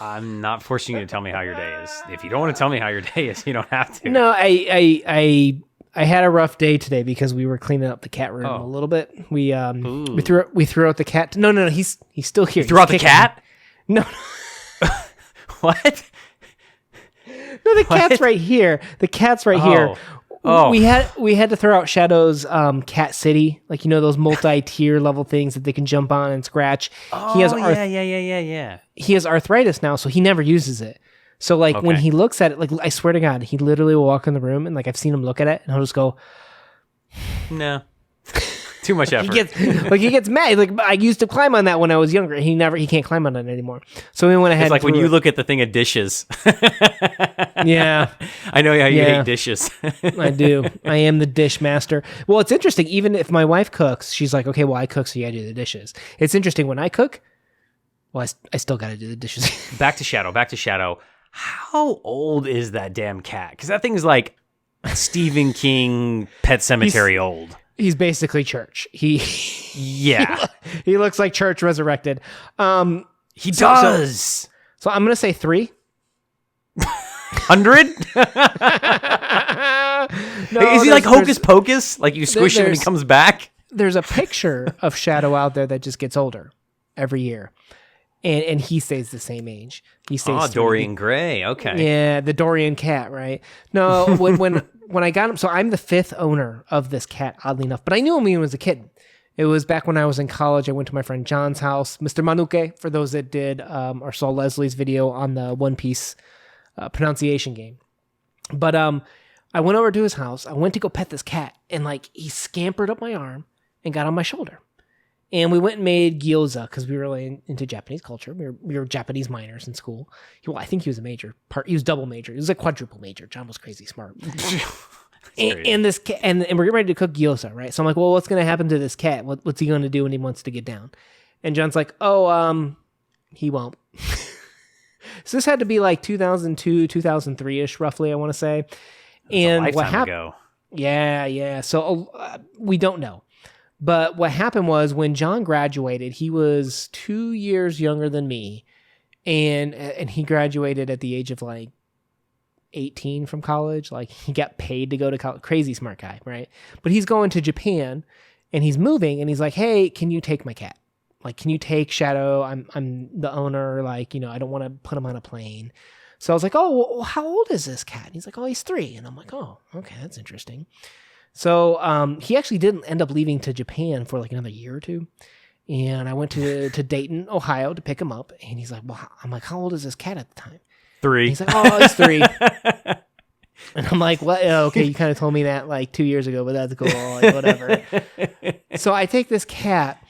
I'm not forcing you to tell me how your day is. If you don't want to tell me how your day is, you don't have to. No, I had a rough day today because we were cleaning up the cat room a little bit. We threw out the cat. No, he's still here. You threw out the cat? No. What? No, the cat's right here. The cat's right here. Oh. We had to throw out Shadow's cat city, like those multi-tier level things that they can jump on and scratch. Oh, he has yeah. He has arthritis now, so he never uses it. So when he looks at it, like I swear to God, he literally will walk in the room and like I've seen him look at it and he'll just go, no. Too much effort. he gets mad. Like I used to climb on that when I was younger. He can't climb on it anymore. So we went ahead. It's like when you look at the thing of dishes. Yeah. I know how you hate dishes. I do. I am the dish master. Well, it's interesting. Even if my wife cooks, she's like, okay, well, I cook, so you gotta do the dishes. It's interesting when I cook. Well, I still gotta do the dishes. Back to Shadow. How old is that damn cat? Because that thing's like Stephen King Pet Cemetery old. He's basically Church. Yeah. He looks like Church resurrected. He does. So I'm going to say 3. 100? No, is he like Hocus Pocus? Like you squish him and he comes back? There's a picture of Shadow out there that just gets older every year. And he stays the same age. He stays Dorian Gray. Okay. Yeah, the Dorian cat, right? No, when I got him, so I'm the 5th owner of this cat, oddly enough. But I knew him when he was a kid. It was back when I was in college. I went to my friend John's house, Mr. Manuke, for those that did or saw Leslie's video on the One Piece pronunciation game. But I went over to his house. I went to go pet this cat, and like he scampered up my arm and got on my shoulder. And we went and made gyoza because we were really into Japanese culture. We were Japanese minors in school. I think he was a major. He was double major. He was a quadruple major. John was crazy smart. and this cat, and we're getting ready to cook gyoza, right? So I'm like, well, what's going to happen to this cat? What's he going to do when he wants to get down? And John's like, he won't. So this had to be like 2002, 2003-ish, roughly, I want to say. And what happened? Yeah. So we don't know. But what happened was when John graduated, he was 2 years younger than me, and he graduated at the age of like 18 from college. Like he got paid to go to college. Crazy smart guy, right? But he's going to Japan, and he's moving, and he's like, "Hey, can you take my cat? Like, can you take Shadow? I'm the owner. Like, I don't want to put him on a plane." So I was like, "Oh, well, how old is this cat?" And he's like, "Oh, he's 3." And I'm like, "Oh, okay, that's interesting." So he actually didn't end up leaving to Japan for like another year or 2. And I went to Dayton, Ohio to pick him up. And he's like, well, I'm like, how old is this cat at the time? 3. And he's like, oh, he's 3. And I'm like, what? Oh, okay, you kind of told me that like 2 years ago, but that's cool. Like, whatever. So I take this cat,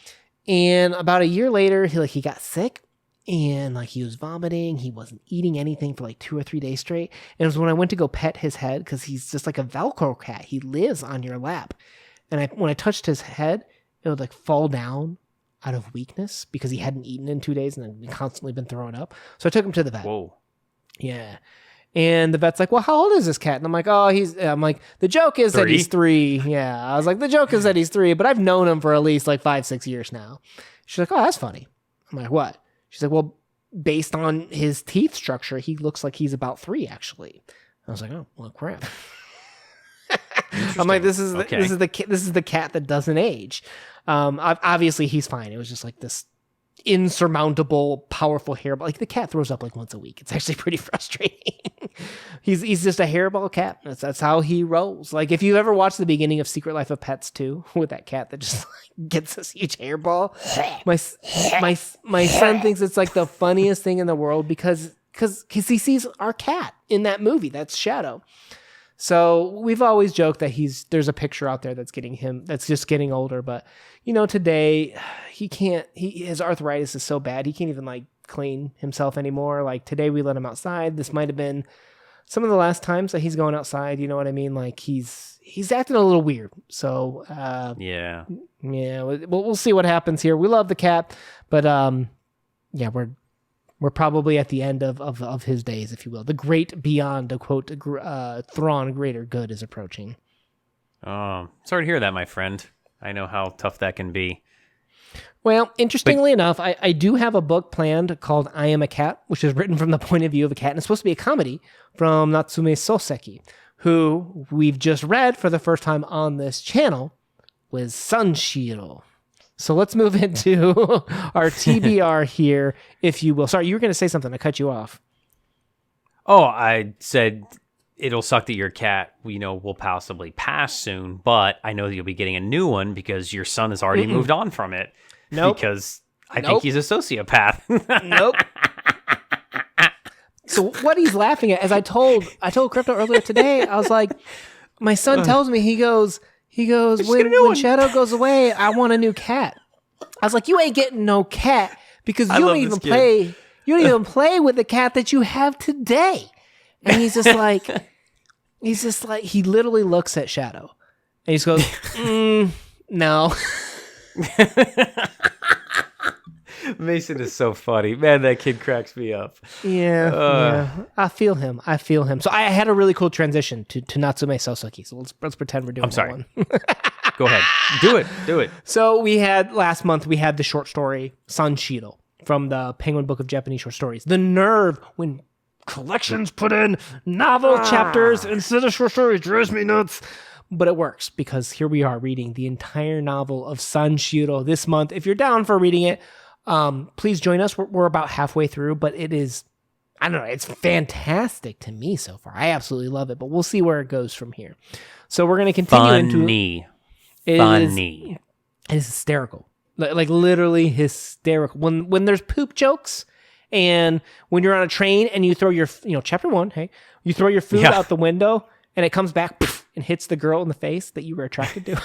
and about a year later, he got sick. And like he was vomiting, he wasn't eating anything for like 2 or 3 days straight. And it was when I went to go pet his head, because he's just like a Velcro cat. He lives on your lap. And when I touched his head, it would like fall down out of weakness because he hadn't eaten in 2 days and had constantly been throwing up. So I took him to the vet. Whoa. Yeah. And the vet's like, well, how old is this cat? And I'm like, I'm like, the joke is 3? that he's 3. Yeah. I was like, the joke is that he's 3, but I've known him for at least like 5-6 years now. She's like, oh, that's funny. I'm like, what? She's like, well, based on his teeth structure, he looks like he's about 3, actually. I was like, oh, well, crap. I'm like, this is the cat that doesn't age. Obviously, he's fine. It was just like this insurmountable, powerful hairball. Like the cat throws up like once a week. It's actually pretty frustrating. He's just a hairball cat. That's how he rolls. Like if you ever watched the beginning of Secret Life of Pets 2 with that cat that just like, gets this huge hairball, my son thinks it's like the funniest thing in the world because he sees our cat in that movie. That's Shadow. So we've always joked that there's a picture out there that's just getting older. But today his arthritis is so bad. He can't even like clean himself anymore. Like today we let him outside. This might've been some of the last times that he's going outside. You know what I mean? Like he's acting a little weird. So, yeah, we'll see what happens here. We love the cat, but, we're probably at the end of his days, if you will. The great beyond, to quote Thrawn, greater good is approaching. Sorry to hear that, my friend. I know how tough that can be. Well, interestingly enough, I do have a book planned called I Am a Cat, which is written from the point of view of a cat. And it's supposed to be a comedy from Natsume Soseki, who we've just read for the first time on this channel with Sanshiro. So let's move into our TBR here, if you will. Sorry, you were going to say something. I cut you off. Oh, I said it'll suck that your cat, will possibly pass soon, but I know that you'll be getting a new one because your son has already moved on from it. Nope. Because I think he's a sociopath. Nope. So what he's laughing at, as I told Crypto earlier today, I was like, my son tells me, he goes, when Shadow goes away, I want a new cat. I was like, you ain't getting no cat because you don't even play with the cat that you have today. And he's just like, he literally looks at Shadow and he just goes, no. Mason is so funny. Man, that kid cracks me up. Yeah. I feel him. So I had a really cool transition to Natsume Soseki. So let's pretend we're doing I'm sorry. that one. Go ahead. Do it. So last month we had the short story Sanshiro from the Penguin Book of Japanese Short Stories. The nerve when collections put in novel chapters instead of short stories drives me nuts. But it works because here we are reading the entire novel of Sanshiro this month. If you're down for reading it, please join us. We're about halfway through, but it is, I don't know, it's fantastic to me so far. I absolutely love it, but we'll see where it goes from here. So we're going to continue into... Funny. It is hysterical. Like literally hysterical. When there's poop jokes and when you're on a train and you throw your, chapter 1, hey, you throw your food out the window and it comes back and hits the girl in the face that you were attracted to.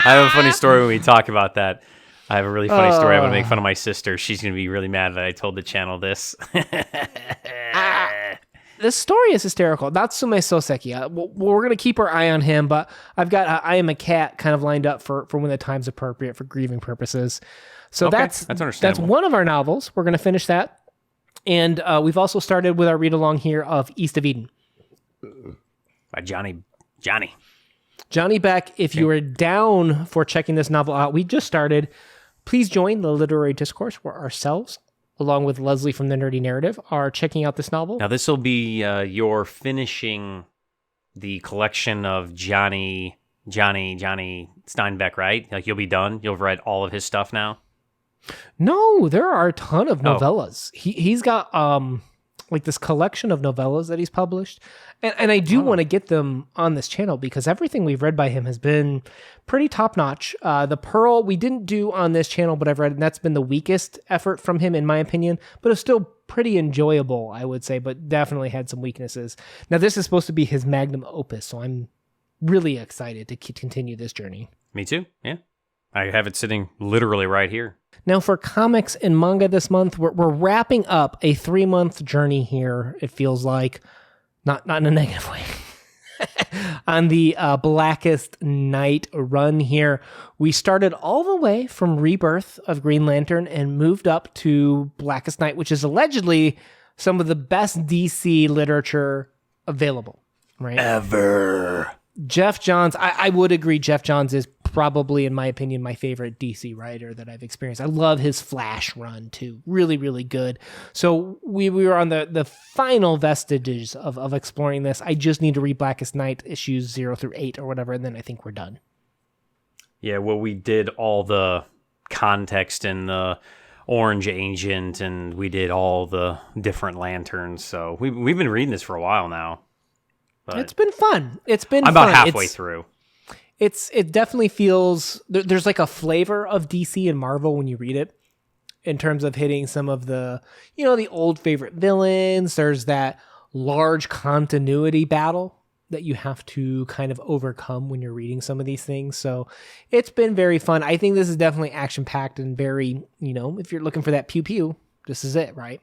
I have a funny story when we talk about that. I have a really funny story. I'm going to make fun of my sister. She's going to be really mad that I told the channel this. This story is hysterical. Natsume Soseki. We're going to keep our eye on him, but I've got I Am a Cat kind of lined up for when the time's appropriate for grieving purposes. So that's understandable. That's one of our novels. We're going to finish that. And we've also started with our read-along here of East of Eden. By Johnny Beck, if you are down for checking this novel out, we just started. Please join the literary discourse where ourselves, along with Leslie from The Nerdy Narrative, are checking out this novel. Now, this will be your finishing the collection of Johnny Steinbeck, right? Like, you'll be done? You've read all of his stuff now? No, there are a ton of novellas. He's got like this collection of novellas that he's published. And I do want to get them on this channel because everything we've read by him has been pretty top-notch. The Pearl we didn't do on this channel, but I've read, and that's been the weakest effort from him, in my opinion. But it's still pretty enjoyable, I would say, but definitely had some weaknesses. Now, this is supposed to be his magnum opus, so I'm really excited to continue this journey. Me too, yeah. I have it sitting literally right here. Now, for comics and manga this month, we're wrapping up a 3-month journey here, it feels like. Not in a negative way. On the Blackest Night run here, we started all the way from Rebirth of Green Lantern and moved up to Blackest Night, which is allegedly some of the best DC literature available, right? Ever. Jeff Johns, I would agree Jeff Johns is probably, in my opinion, my favorite DC writer that I've experienced. I love his Flash run, too. Really, really good. So we were on the final vestiges of exploring this. I just need to read Blackest Night issues 0 through 8 or whatever, and then I think we're done. Yeah, well, we did all the context in the Orange Agent, and we did all the different lanterns. So we've been reading this for a while now. But it's been fun. I'm about halfway through. It definitely feels there's like a flavor of DC and Marvel when you read it, in terms of hitting some of the the old favorite villains. There's that large continuity battle that you have to kind of overcome when you're reading some of these things. So it's been very fun. I think this is definitely action packed and very if you're looking for that pew pew, this is it, right?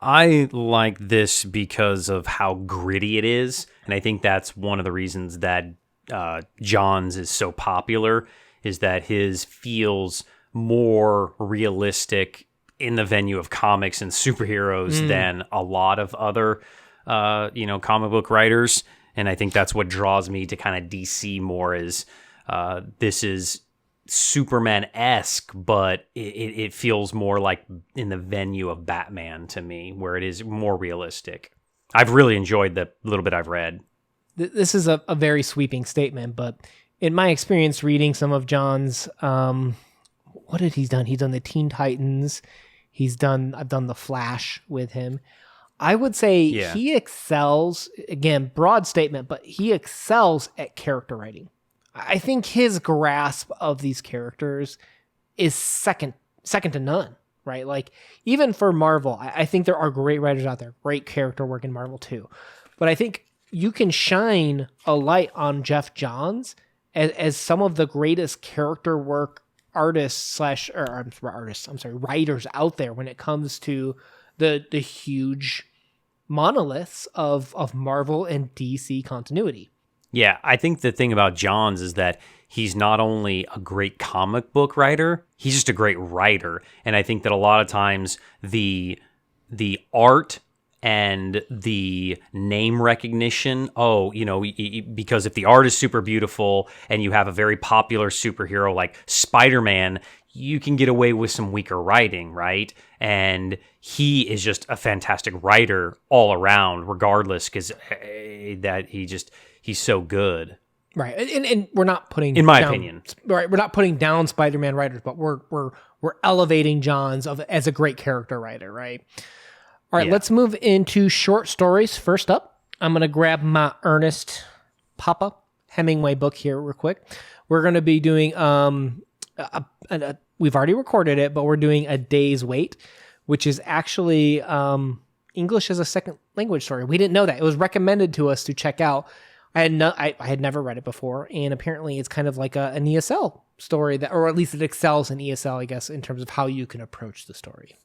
I like this because of how gritty it is, and I think that's one of the reasons that John's is so popular, is that his feels more realistic in the venue of comics and superheroes than a lot of other comic book writers, and I think that's what draws me to kind of DC more, is this is Superman-esque, but it feels more like in the venue of Batman to me, where it is more realistic. I've really enjoyed the little bit I've read. This is a very sweeping statement, but in my experience reading some of John's, what did he's done? He's done the Teen Titans. I've done the Flash with him. I would say he excels, again, broad statement, but he excels at character writing. I think his grasp of these characters is second to none, right? Like, even for Marvel, I think there are great writers out there, great character work in Marvel too. But I think you can shine a light on Jeff Johns as some of the greatest character work writers out there when it comes to the huge monoliths of Marvel and DC continuity. Yeah, I think the thing about Johns is that he's not only a great comic book writer, he's just a great writer. And I think that a lot of times the art and the name recognition, because if the art is super beautiful and you have a very popular superhero like Spider-Man, you can get away with some weaker writing, right? And he is just a fantastic writer all around, regardless, because he's so good. Right. And we're not putting in my opinion. Right, we're not putting down Spider-Man writers, but we're elevating Johns as a great character writer, right? All right, let's move into short stories. First up, I'm going to grab my Ernest Papa Hemingway book here real quick. We're going to be doing, we've already recorded it, but we're doing A Day's Wait, which is actually English as a second language story. We didn't know that. It was recommended to us to check out. I had never read it before, and apparently it's kind of like an ESL story, or at least it excels in ESL, I guess, in terms of how you can approach the story.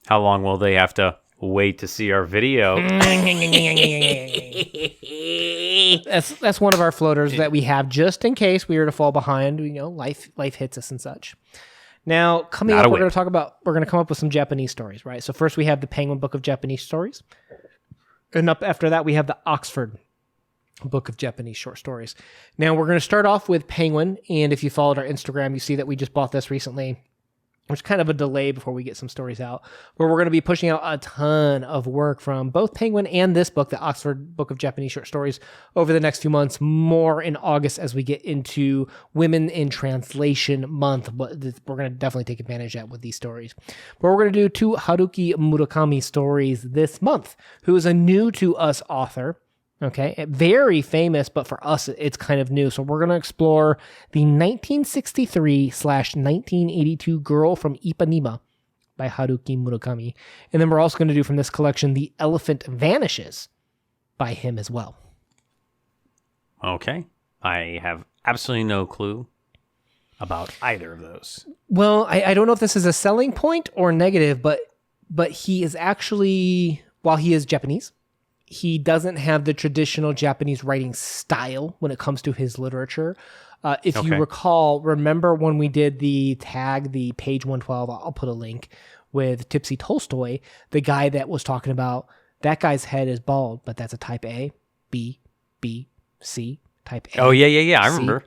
How long will they have to wait to see our video? That's one of our floaters that we have just in case we were to fall behind. Life hits us and such. Now, coming up, we're going to come up with some Japanese stories, right? So first we have the Penguin Book of Japanese Stories. And up after that, we have the Oxford Book of Japanese Short Stories. Now, we're going to start off with Penguin. And if you followed our Instagram, you see that we just bought this recently. There's kind of a delay before we get some stories out, but we're going to be pushing out a ton of work from both Penguin and this book, the Oxford Book of Japanese Short Stories, over the next few months, more in August as we get into Women in Translation Month. But we're going to definitely take advantage of that with these stories. But we're going to do 2 Haruki Murakami stories this month, who is a new to us author. Okay, very famous, but for us, it's kind of new. So we're going to explore the 1963/1982 Girl from Ipanema by Haruki Murakami. And then we're also going to do from this collection, The Elephant Vanishes by him as well. Okay. I have absolutely no clue about either of those. Well, I don't know if this is a selling point or negative, but he is actually, while he is Japanese, he doesn't have the traditional Japanese writing style when it comes to his literature. If you remember when we did the page 112, I'll put a link, with Tipsy Tolstoy, the guy that was talking about, that guy's head is bald, but that's a type A, B, C, type A. Oh, yeah, I remember.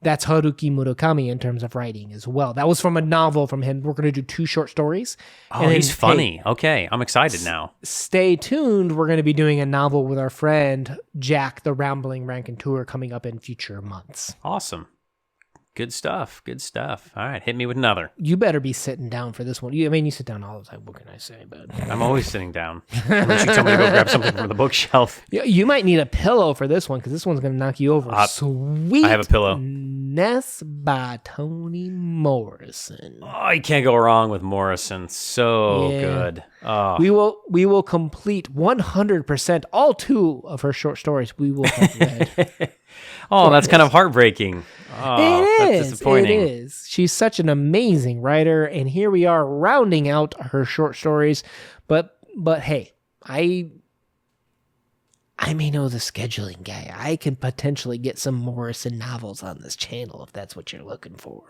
That's Haruki Murakami in terms of writing as well. That was from a novel from him. We're going to do 2 short stories. Oh, he's funny. Hey, okay, I'm excited now. Stay tuned. We're going to be doing a novel with our friend Jack, the Rambling Raconteur, coming up in future months. Awesome. Good stuff. All right, hit me with another. You better be sitting down for this one. You sit down all the time. What can I say? But I'm always sitting down. Unless you tell me to go grab something from the bookshelf. You might need a pillow for this one, because this one's going to knock you over. Sweet. I have a pillow. Ness by Toni Morrison. Oh, you can't go wrong with Morrison. So good. Oh. We will complete 100% all 2 of her short stories. We will have read. Oh, that's kind of heartbreaking. Oh, that's disappointing. It is. She's such an amazing writer, and here we are rounding out her short stories. But hey, I may know the scheduling guy. I can potentially get some Morrison novels on this channel if that's what you're looking for.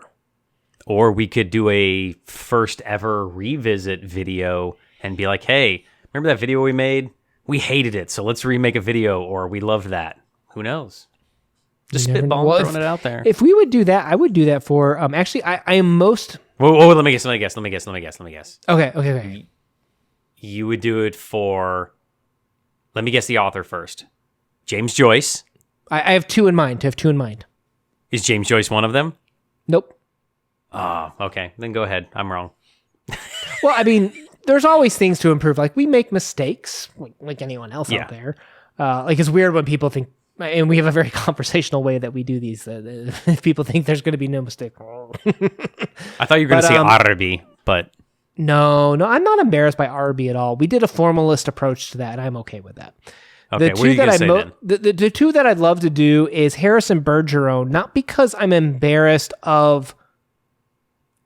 Or we could do a first ever revisit video and be like, hey, remember that video we made? We hated it, so let's remake a video, or we loved that. Who knows? Just You never know. spitballing, Well, throwing it out there. If we would do that, I would do that for. Actually, I am most. Whoa, let me guess. Okay. You would do it for. Let me guess the author first. James Joyce. I have two in mind. Is James Joyce one of them? Nope. Oh, okay. Then go ahead. I'm wrong. Well, I mean, there's always things to improve. Like, we make mistakes, like anyone else out there. Like, it's weird when people think, and we have a very conversational way that we do these. If people think there's going to be no mistake. I thought you were going to say Arabi, but... No, I'm not embarrassed by RB at all. We did a formalist approach to that, and I'm okay with that. Okay, what are you going to say then? The two that I'd love to do is Harrison Bergeron, not because I'm embarrassed of...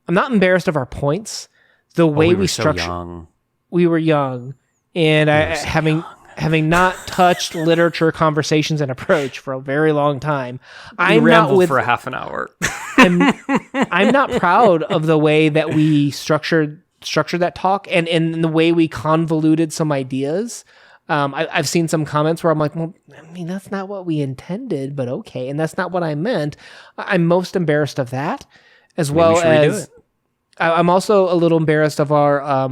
I'm not embarrassed of our points. The way we structured... So we were young, and having not touched literature conversations and approach for a very long time, I rambled for a half an hour. I'm not proud of the way that we structured that talk and the way we convoluted some ideas. I've seen some comments where I'm like, well, I mean, that's not what we intended, but okay, and that's not what I meant. I'm most embarrassed of that, as Maybe well redo as it. I'm also a little embarrassed of our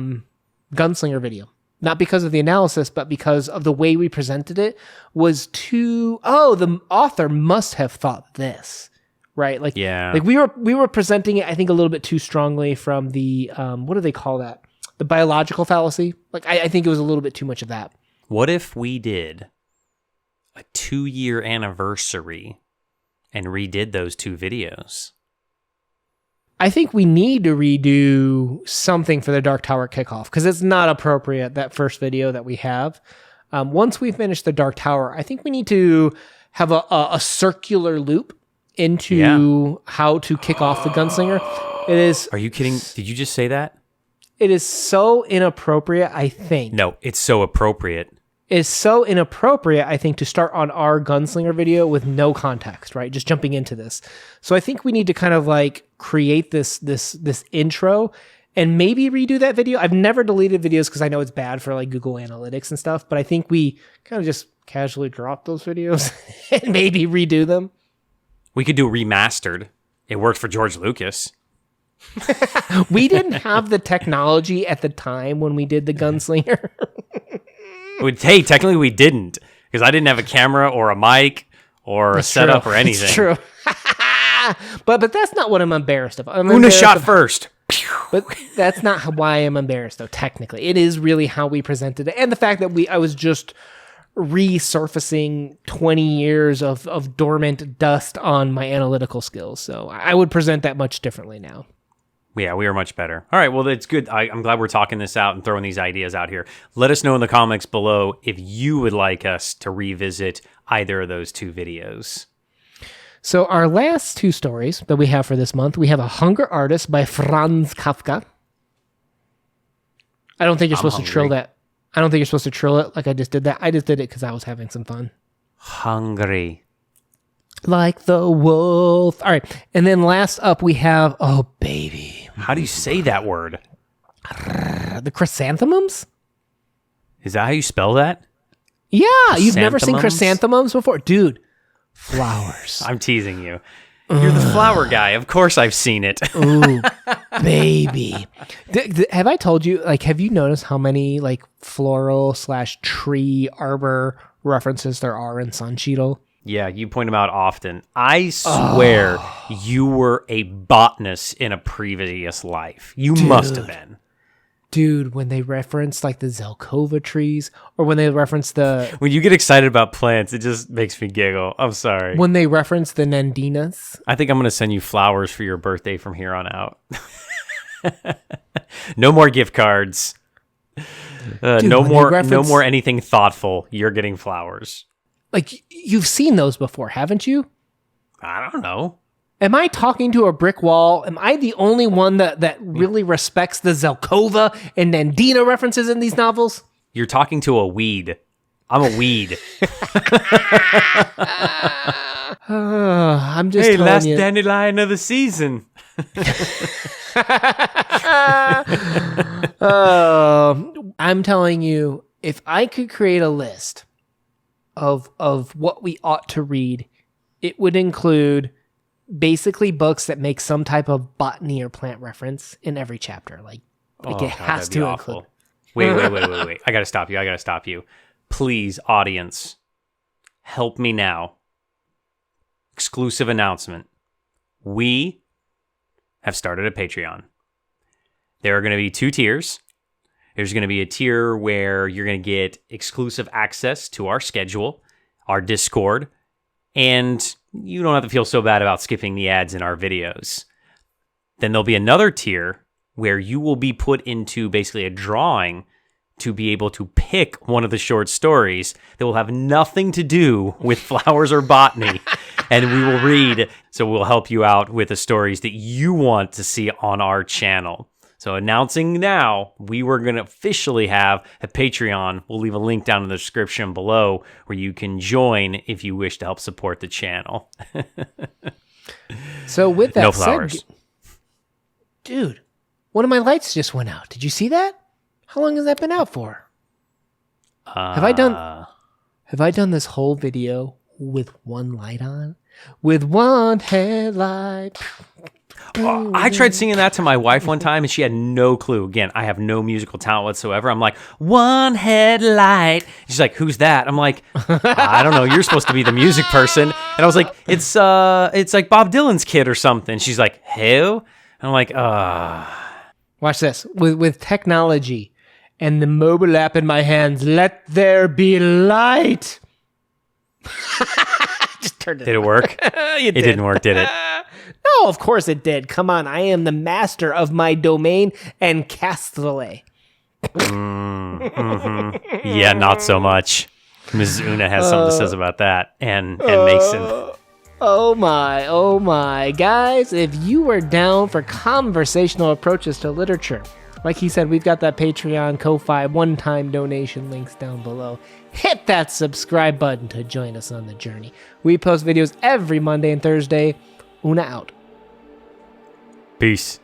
gunslinger video. Not because of the analysis, but because of the way we presented it was too, the author must have thought this, right? Like, yeah. Like we were presenting it, I think, a little bit too strongly from the, what do they call that? The biological fallacy. Like, I think it was a little bit too much of that. What if we did a 2-year anniversary and redid those 2 videos? I think we need to redo something for the Dark Tower kickoff because it's not appropriate, that first video that we have. Once we finish the Dark Tower, I think we need to have a circular loop into how to kick off the Gunslinger. It is. Are you kidding? Did you just say that? It is so inappropriate, I think. No, it's so appropriate. It's so inappropriate, I think, to start on our Gunslinger video with no context, right? Just jumping into this. So I think we need to kind of like create this intro and maybe redo that video. I've never deleted videos because I know it's bad for like Google Analytics and stuff, but I think we kind of just casually drop those videos and maybe redo them. We could do remastered. It worked for George Lucas. We didn't have the technology at the time when we did the Gunslinger. Hey, technically we didn't, because I didn't have a camera or a mic or a setup or anything. It's true. but that's not what I'm embarrassed of. Una shot first. But that's not why I'm embarrassed, though, technically. It is really how we presented it. And the fact that I was just resurfacing 20 years of dormant dust on my analytical skills. So I would present that much differently now. Yeah, we are much better. All right, well, it's good. I'm glad we're talking this out and throwing these ideas out here. Let us know in the comments below if you would like us to revisit either of those 2 videos. So our last 2 stories that we have for this month, we have A Hunger Artist by Franz Kafka. I don't think you're supposed to trill that. I don't think you're supposed to trill it like I just did that. I just did it because I was having some fun. Hungry. Like the wolf. All right. And then last up, we have, oh, baby. How do you say that word? The chrysanthemums? Is that how you spell that? Yeah. You've never seen chrysanthemums before? Dude, flowers. I'm teasing you. You're the flower guy. Of course I've seen it. Ooh, baby. Have I told you, like, have you noticed how many, like, floral/tree arbor references there are in Suncheetle? Yeah, you point them out often. I swear you were a botanist in a previous life. You must have been. Dude, when they reference like the Zelkova trees, or when they reference When you get excited about plants, it just makes me giggle. I'm sorry. When they reference the Nandinas. I think I'm going to send you flowers for your birthday from here on out. No more gift cards. Dude, no more anything thoughtful. You're getting flowers. Like, you've seen those before, haven't you? I don't know. Am I talking to a brick wall? Am I the only one that really respects the Zelkova and Nandina references in these novels? You're talking to a weed. I'm a weed. I'm just telling last you. dandelion of the season. I'm telling you, if I could create a list of what we ought to read it would include basically books that make some type of botany or plant reference in every chapter. Like it has to include. Wait. I gotta stop you. Please, audience, help me now. Exclusive announcement. We have started a Patreon. There are going to be 2 tiers. There's going to be a tier where you're going to get exclusive access to our schedule, our Discord, and you don't have to feel so bad about skipping the ads in our videos. Then there'll be another tier where you will be put into basically a drawing to be able to pick one of the short stories that will have nothing to do with flowers or botany. And we will read, so we'll help you out with the stories that you want to see on our channel. So announcing now, we were going to officially have a Patreon. We'll leave a link down in the description below where you can join if you wish to help support the channel. So with that no flowers. said, dude, one of my lights just went out. Did you see that? How long has that been out for? Have I done this whole video with one light on? With one headlight. I tried singing that to my wife one time, and she had no clue. Again, I have no musical talent whatsoever. I'm like, one headlight. She's like, who's that? I'm like, I don't know. You're supposed to be the music person. And I was like, it's like Bob Dylan's kid or something. She's like, who? And I'm like, Watch this. With technology and the mobile app in my hands, let there be light. Just turned it. Did it work? It didn't work, did it? No, of course it did. Come on, I am the master of my domain and Castellet. Yeah, not so much. Mrs. Una has something to say about that, and Mason. Oh my. Guys, if you are down for conversational approaches to literature, like he said, we've got that Patreon, Ko-Fi, one-time donation links down below. Hit that subscribe button to join us on the journey. We post videos every Monday and Thursday. Una out. Peace.